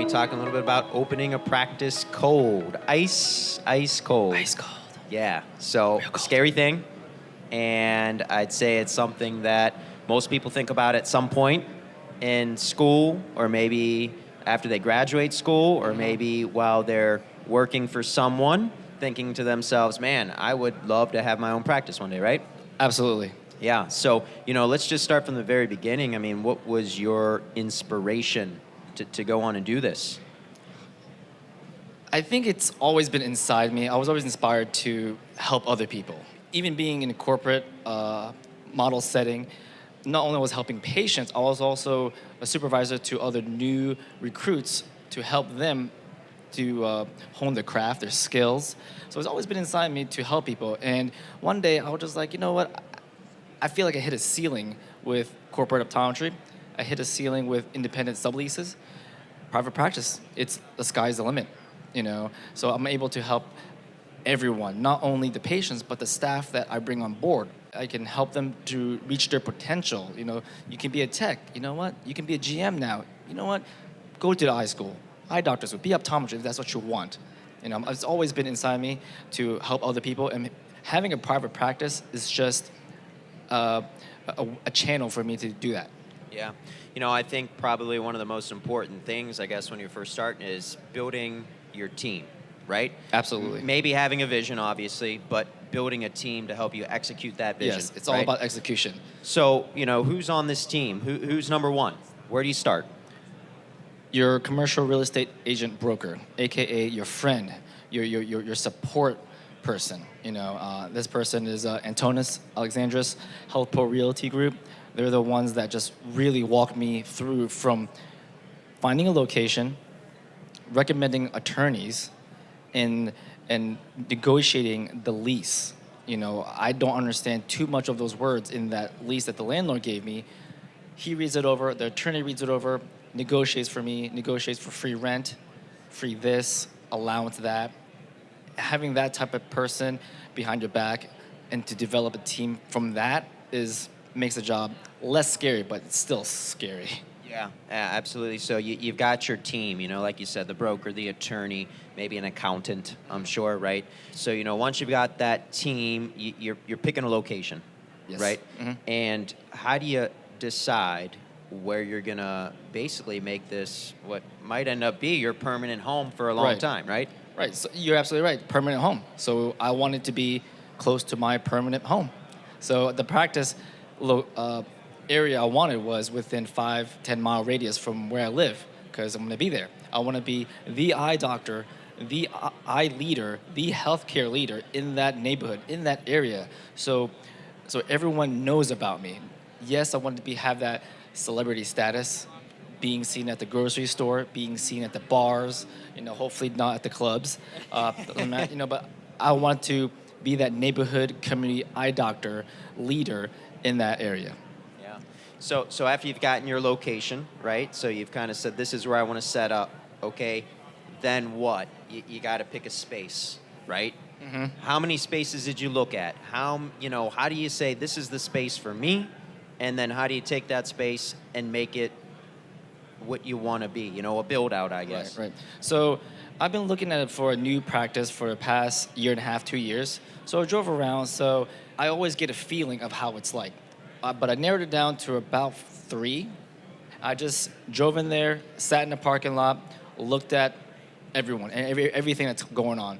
talking a little bit about opening a practice cold. Ice cold. Ice cold. Yeah. So, Real cold. scary thing. And I'd say it's something that most people think about at some point in school, or maybe after they graduate school, or maybe while they're working for someone, thinking to themselves, man, I would love to have my own practice one day, right? Absolutely. Yeah. So, let's just start from the very beginning. I mean, what was your inspiration to go on and do this? I think it's always been inside me. I was always inspired to help other people. Even being in a corporate model setting, not only was helping patients, I was also a supervisor to other new recruits to help them to hone their craft, their skills. So it's always been inside me to help people. And one day I was just like, you know what? I feel like I hit a ceiling with corporate optometry. I hit a ceiling with independent subleases. Private practice, the sky's the limit, So I'm able to help everyone, not only the patients, but the staff that I bring on board. I can help them to reach their potential. You can be a tech. You know what? You can be a GM now. You know what? Go to the eye school. Eye doctor school. Be optometrist if that's what you want. It's always been inside me to help other people, and having a private practice is just a channel for me to do that. Yeah. I think probably one of the most important things, I guess, when you're first starting is building your team, right? Absolutely. Maybe having a vision, obviously, but building a team to help you execute that vision. Yes, it's all about execution. So, who's on this team? Who's number one? Where do you start? Your commercial real estate agent broker, AKA your friend, your support person. This person is Antonis Alexandris, HealthPro Realty Group. They're the ones that just really walk me through from finding a location, recommending attorneys, and negotiating the lease. I don't understand too much of those words in that lease that the landlord gave me. He reads it over, the attorney reads it over, negotiates for me, negotiates for free rent, free this, allowance that. Having that type of person behind your back and to develop a team from that makes the job less scary, but it's still scary. Yeah, absolutely. So you've got your team, like you said, the broker, the attorney, maybe an accountant, I'm sure, right? So, once you've got that team, you're picking a location, Yes. right? Mm-hmm. And how do you decide where you're going to basically make this what might end up be your permanent home for a long Right. time, right? Right, so you're absolutely right, permanent home. So I wanted to be close to my permanent home. So the practice area I wanted was within 5-10 mile radius from where I live, because I'm going to be there. I want to be the eye doctor, the eye leader, the healthcare leader in that neighborhood, in that area. So everyone knows about me. Yes, I wanted to have that celebrity status, being seen at the grocery store, being seen at the bars, hopefully not at the clubs. But I want to be that neighborhood community eye doctor leader in that area. Yeah. So after you've gotten your location, right? So you've kind of said, this is where I want to set up. Okay. Then what? You got to pick a space, right? Mm-hmm. How many spaces did you look at? How do you say this is the space for me? And then how do you take that space and make it what you want to be? A build out, I guess. Right. So I've been looking at it for a new practice for the past year and a half, 2 years. So I drove around. So I always get a feeling of how it's like. But I narrowed it down to about 3. I just drove in there, sat in the parking lot, looked at everyone and everything that's going on.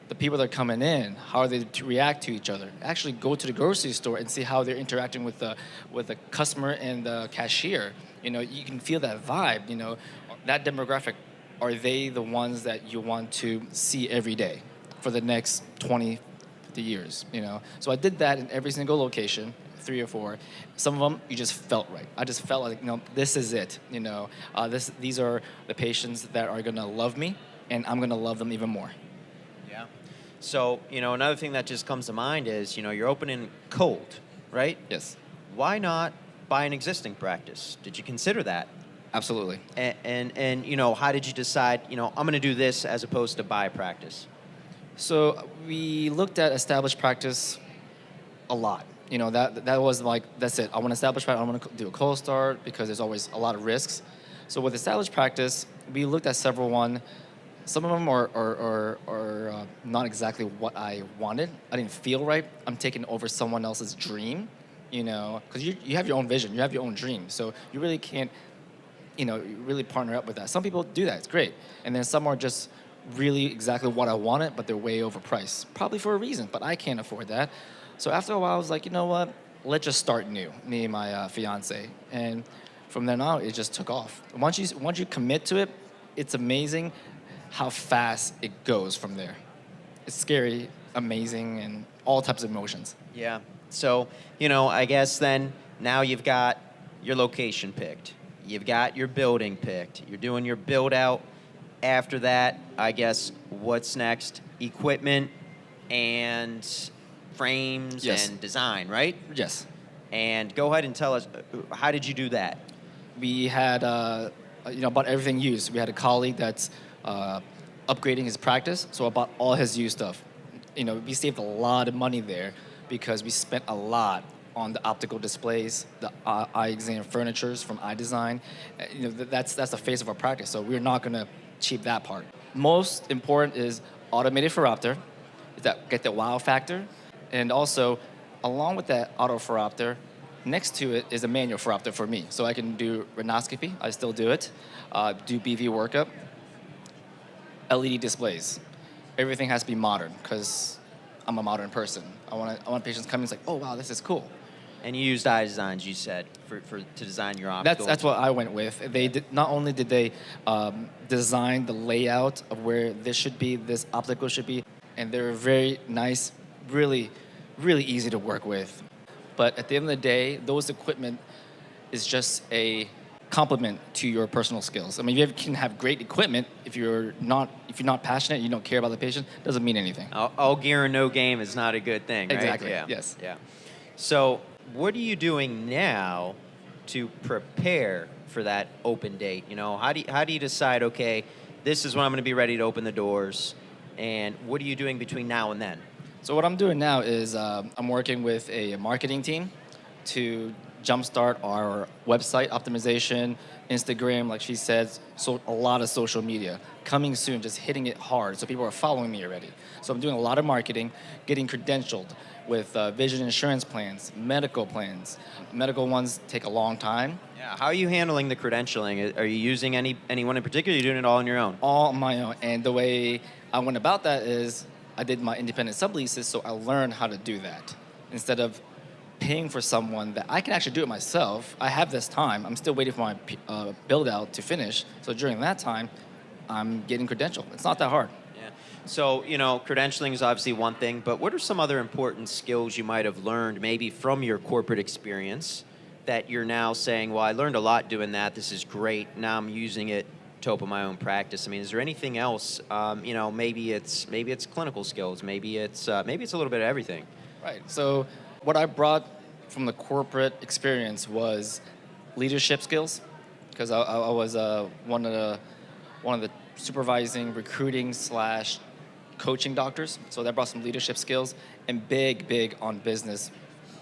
The people that are coming in, how are they to react to each other? Actually go to the grocery store and see how they're interacting with the customer and the cashier. You can feel that vibe, that demographic. Are they the ones that you want to see every day for the next 20, 50 years, So I did that in every single location, 3 or 4. Some of them, you just felt right. I just felt like, this is it, these are the patients that are going to love me, and I'm going to love them even more. Yeah. So, another thing that just comes to mind is, you're opening cold, right? Yes. Why not buy an existing practice? Did you consider that? Absolutely. And how did you decide, I'm going to do this as opposed to buy a practice? So we looked at established practice a lot. That was like, that's it. I want to establish practice. I want to do a cold start because there's always a lot of risks. So with established practice, we looked at several one. Some of them are not exactly what I wanted. I didn't feel right. I'm taking over someone else's dream, because you have your own vision, you have your own dream. So you really can't, you really partner up with that. Some people do that, it's great. And then some are just really exactly what I wanted, but they're way overpriced. Probably for a reason, but I can't afford that. So after a while, I was like, you know what? Let's just start new, me and my fiance. And from then on, it just took off. Once you commit to it, it's amazing how fast it goes from there. It's scary, amazing, and all types of emotions. Yeah. So, I guess then now you've got your location picked. You've got your building picked. You're doing your build out. After that, I guess, what's next? Equipment and frames Yes. and design, right? Yes. And go ahead and tell us, how did you do that? We had, bought everything used. We had a colleague that's upgrading his practice, so I bought all his used stuff. We saved a lot of money there because we spent a lot on the optical displays, the eye exam furnitures from eye design. That's the face of our practice, so we're not gonna cheap that part. Most important is automated phoropter, that get the wow factor, and also along with that auto phoropter, next to it is a manual phoropter for me, so I can do rhinoscopy. I still do it. Do BV workup. LED displays. Everything has to be modern because I'm a modern person. I want patients coming and like, oh wow, this is cool. And you used eye designs, you said, to design your optical. That's what I went with. They did, not only did they design the layout of where this should be, this optical should be, and they're very nice, really, really easy to work with. But at the end of the day, those equipment is just a complement to your personal skills. I mean, you can have great equipment if you're not passionate, you don't care about the patient, doesn't mean anything. All gear and no game is not a good thing, right? Exactly. Yeah. Yes. Yeah. So, what are you doing now to prepare for that open date? How do you decide? Okay, this is when I'm going to be ready to open the doors, and what are you doing between now and then? So what I'm doing now is I'm working with a marketing team to jumpstart our website optimization, Instagram, like she says, so a lot of social media. Coming soon, just hitting it hard, so people are following me already. So I'm doing a lot of marketing, getting credentialed with vision insurance plans, medical plans. Medical ones take a long time. Yeah. How are you handling the credentialing? Are you using anyone in particular? Or are you doing it all on your own? All on my own. And the way I went about that is I did my independent subleases, so I learned how to do that. Instead of paying for someone that I can actually do it myself, I have this time. I'm still waiting for my build out to finish. So during that time, I'm getting credentialed. It's not that hard. Yeah. So, credentialing is obviously one thing, but what are some other important skills you might have learned maybe from your corporate experience that you're now saying, well, I learned a lot doing that. This is great. Now I'm using it to open my own practice. I mean, is there anything else? Maybe it's clinical skills. Maybe it's a little bit of everything. Right. So what I brought from the corporate experience was leadership skills, because I was one of the supervising, recruiting / coaching doctors. So that brought some leadership skills, and big on business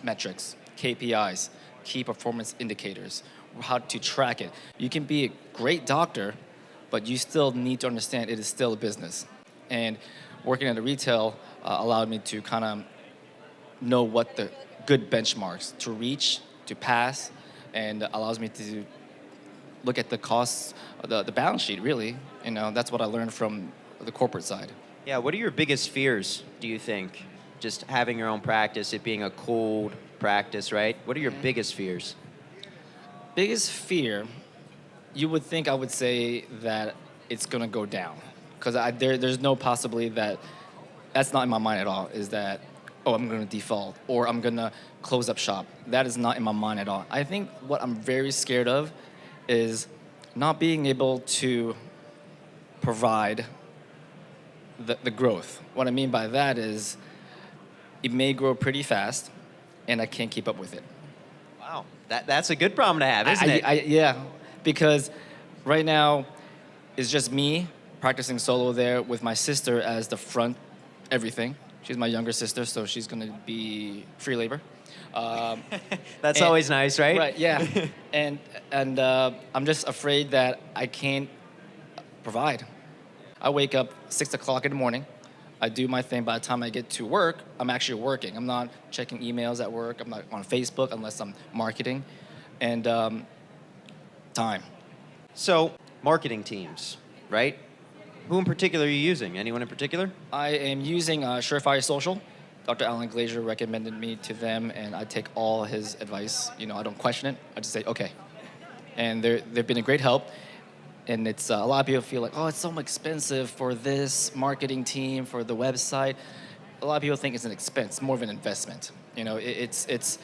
metrics, KPIs, key performance indicators, how to track it. You can be a great doctor, but you still need to understand it is still a business. And working at a retail allowed me to kind of know what the good benchmarks to reach, to pass, and allows me to look at the costs, the balance sheet, really. That's what I learned from the corporate side. Yeah, what are your biggest fears, do you think? Just having your own practice, it being a cold practice, right? What are your biggest fears? Biggest fear, you would think I would say that it's gonna go down, because there's no possibility that's not in my mind at all, is that, oh, I'm gonna default, or I'm gonna close up shop. That is not in my mind at all. I think what I'm very scared of is not being able to provide the growth. What I mean by that is it may grow pretty fast, and I can't keep up with it. Wow, that's a good problem to have, isn't it? Yeah, because right now it's just me practicing solo there with my sister as the front everything. She's my younger sister, so she's gonna be free labor. That's and- always nice, right? Right. Yeah. and I'm just afraid that I can't provide. I wake up 6 o'clock in the morning. I do my thing. By the time I get to work, I'm actually working. I'm not checking emails at work. I'm not on Facebook unless I'm marketing. And time. So, marketing teams, right? Who in particular are you using? Anyone in particular? I am using Surefire Social. Dr. Alan Glazier recommended me to them, and I take all his advice. I don't question it. I just say, okay. And they've been a great help. And it's a lot of people feel like, oh, it's so expensive for this marketing team, for the website. A lot of people think it's an expense, more of an investment. It's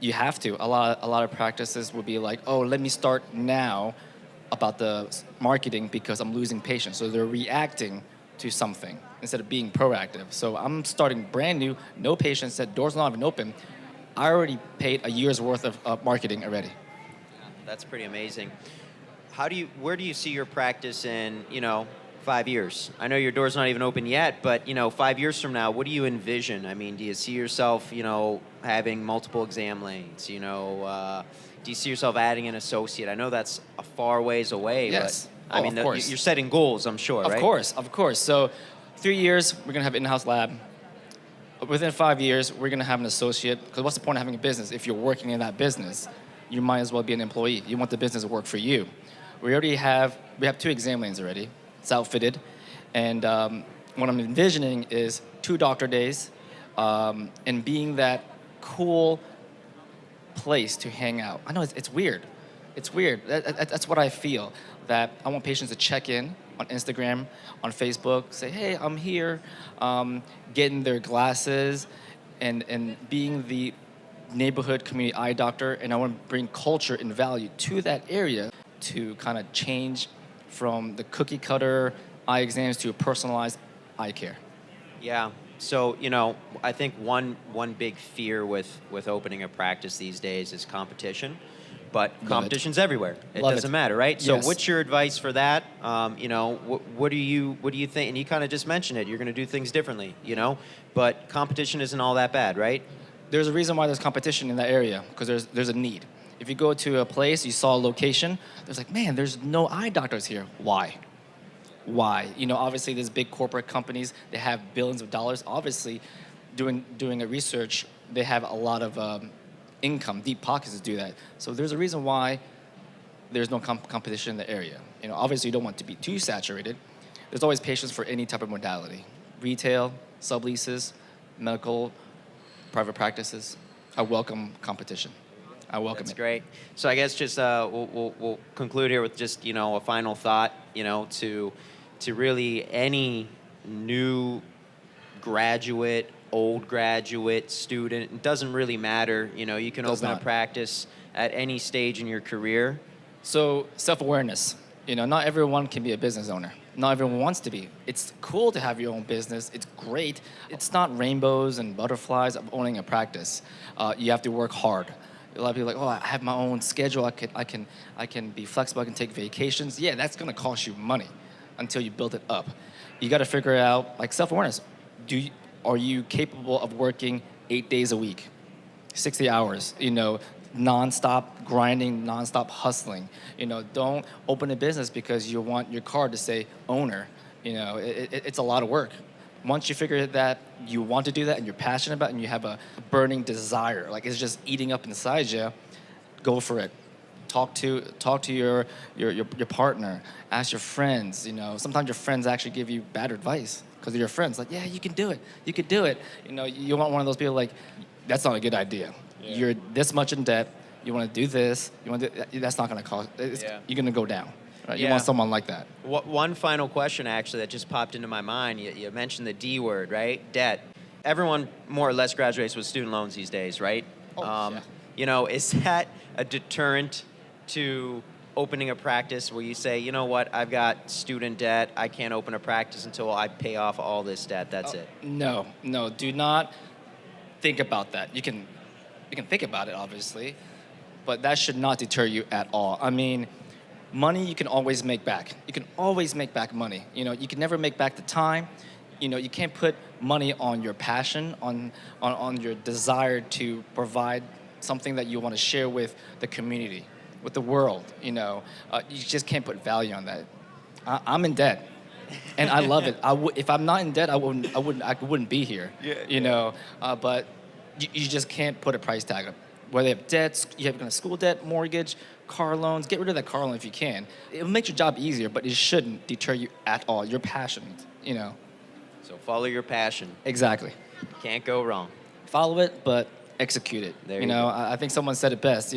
you have to. A lot of practices would be like, oh, let me start now about the marketing because I'm losing patients. So they're reacting to something instead of being proactive. So I'm starting brand new, no patients, that door's not even open. I already paid a year's worth of marketing already. That's pretty amazing. Where do you see your practice in, 5 years? I know your door's not even open yet, but, 5 years from now, what do you envision? I mean, do you see yourself, having multiple exam lanes? Do you see yourself adding an associate? I know that's a far ways away, Yes. but, Of course. you're setting goals, I'm sure, right? Of course. So 3 years, we're gonna have an in-house lab. Within 5 years, we're gonna have an associate. Because what's the point of having a business if you're working in that business? You might as well be an employee. You want the business to work for you. We have 2 exam lanes already. It's outfitted, and what I'm envisioning is 2 doctor days, and being that cool place to hang out. I know it's weird. It's weird. That's what I feel. That I want patients to check in on Instagram, on Facebook, say, hey, I'm here, getting their glasses, and being the neighborhood community eye doctor, and I want to bring culture and value to that area to kind of change from the cookie cutter eye exams to personalized eye care. Yeah. So, I think one big fear with opening a practice these days is competition. But competition's everywhere. It Love doesn't it. matter, right? So Yes. what's your advice for that? What do you think? And you kind of just mentioned it. You're going to do things differently, But competition isn't all that bad, right? There's a reason why there's competition in that area, because there's a need. If you go to a place, you saw a location, there's like, man, there's no eye doctors here. Why? Obviously there's big corporate companies, they have billions of dollars. Obviously, doing a research, they have a lot of income, deep pockets to do that. So there's a reason why there's no competition in the area. Obviously you don't want to be too saturated. There's always patients for any type of modality. Retail, subleases, medical, private practices. I welcome competition. I welcome That's it. great. So I guess just we'll conclude here with just a final thought. To really any new graduate, old graduate, student, it doesn't really matter. You can Does open a not. practice at any stage in your career. So self-awareness. Not everyone can be a business owner. Not everyone wants to be. It's cool to have your own business. It's great. It's not rainbows and butterflies of owning a practice. You have to work hard. A lot of people are like, oh, I have my own schedule. I can be flexible. I can take vacations. Yeah, that's gonna cost you money until you build it up. You got to figure out like self-awareness. Are you capable of working 8 days a week, 60 hours? Non-stop grinding, non-stop hustling. Don't open a business because you want your card to say owner. It's a lot of work. Once you figure that you want to do that and you're passionate about it and you have a burning desire, like it's just eating up inside you, go for it. Talk to your partner. Ask your friends. Sometimes your friends actually give you bad advice because they're your friends. Like, yeah, you can do it. You can do it. You want one of those people like, that's not a good idea. Yeah. You're this much in debt. You want to do this. That's not going to cost. You're going to go down. Right? Yeah. You want someone like that. One final question, actually, that just popped into my mind. You mentioned the D word, right? Debt. Everyone more or less graduates with student loans these days, right? Oh, Is that a deterrent to opening a practice where you say, you know what, I've got student debt. I can't open a practice until I pay off all this debt. That's it. No. Do not think about that. You can think about it, obviously, but that should not deter you at all. I mean, money you can always make back. You can always make back money. You can never make back the time. you can't put money on your passion, on your desire to provide something that you want to share with the community, with the world. You just can't put value on that. I'm in debt, and I love it. If I'm not in debt, I wouldn't be here. But you just can't put a price tag on. Whether you have debts, you have school debt, mortgage, car loans. Get rid of that car loan if you can. It'll make your job easier, but it shouldn't deter you at all. You're passionate. So follow your passion. Exactly. Can't go wrong. Follow it, but execute it. There you go. I think someone said it best.